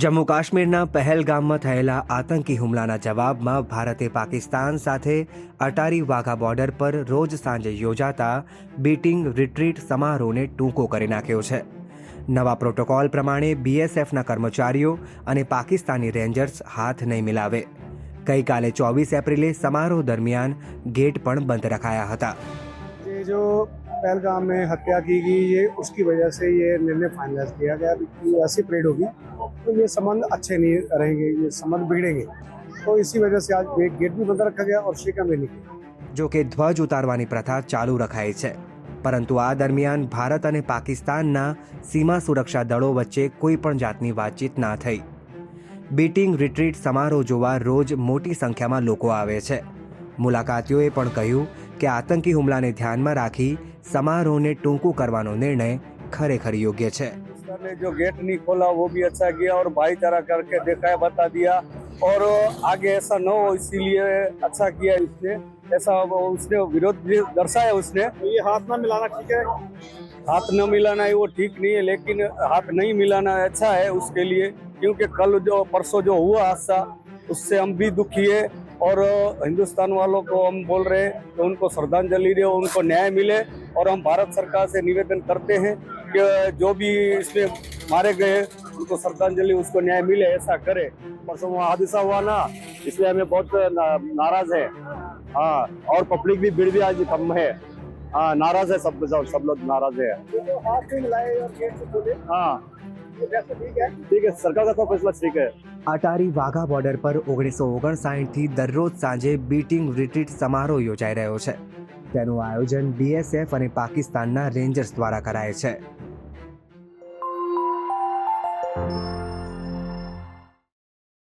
જમ્મુ કાશ્મીરના પહેલગામમાં થયેલા આતંકી હુમલાના જવાબમાં ભારતે પાકિસ્તાન સાથે અટારી વાઘા બોર્ડર પર રોજ સાંજે યોજાતા બીટિંગ રિટ્રીટ સમારોહને ટૂંકો કરી નાખ્યો છે. નવા પ્રોટોકોલ પ્રમાણે બીએસએફના કર્મચારીઓ અને પાકિસ્તાની રેન્જર્સ હાથ નહીં મિલાવે. ગઈકાલે 24 એપ્રિલે સમારોહ દરમિયાન ગેટ પણ બંધ રખાયા હતા. जो पहलगाम में हत्या की गई ये उसकी वजह से ये निर्णय फाइनलाइज किया गया कि ऐसी परेड होगी तो ये संबंध अच्छे नहीं रहेंगे, ये संबंध बिगड़ेंगे. तो इसी वजह से आज गेट भी बंद रखा गया और शिकम भी नहीं किया. જો કે ધ્વજ ઉતારવાની પ્રથા ચાલુ રખાઈ છે, પરંતુ આ દરમિયાન ભારત અને પાકિસ્તાનના સીમા સુરક્ષા દળો વચ્ચે કોઈ પણ જાતની વાતચીત ના થઈ. બીટિંગ રિટ્રીટ સમારોહ જોવા રોજ મોટી સંખ્યામાં લોકો આવે છે. મુલાકાતીઓએ પણ કહ્યું કે આતંકી હુમલાને ધ્યાનમાં રાખી समारोह ने टूंकू करवानो निर्णय खरेखर योग्य है. ने जो गेट नहीं खोला वो भी अच्छा किया और भाईचारा करके दिखाया, बता दिया और आगे ऐसा न हो इसीलिए अच्छा किया इसने. ऐसा उसने विरोध भी दर्शाया. उसने ये हाथ ना मिलाना ठीक है, हाथ न मिलाना है वो ठीक नहीं है, लेकिन हाथ नहीं मिलाना अच्छा है उसके लिए, क्योंकि कल जो परसों जो हुआ हादसा उससे हम भी दुखी है और हिंदुस्तान वालों को हम बोल रहे हैं कि उनको श्रद्धांजलि दे, उनको न्याय मिले. और हम भारत सरकार से निवेदन करते हैं कि जो भी इसमें मारे गए उनको श्रद्धांजलि, उसको न्याय मिले, ऐसा करे. परसों वहाँ हादसा हुआ ना, इसलिए हमें बहुत नाराज है. हाँ, और पब्लिक भी भीड़ भी आज कम है. हाँ, नाराज है सब लोग नाराज है. तो हाथ नहीं मिलाए और गेट से खोले. हाँ ठीक है, सरकार का तो फैसला ठीक है. અટારી વાઘા બોર્ડર પર 1959થી દરરોજ સાંજે બીટિંગ રિટ્રીટ સમારોહ યોજાઈ રહ્યો છે. તેનું આયોજન બીએસએફ અને પાકિસ્તાનના રેન્જર્સ દ્વારા કરાય છે.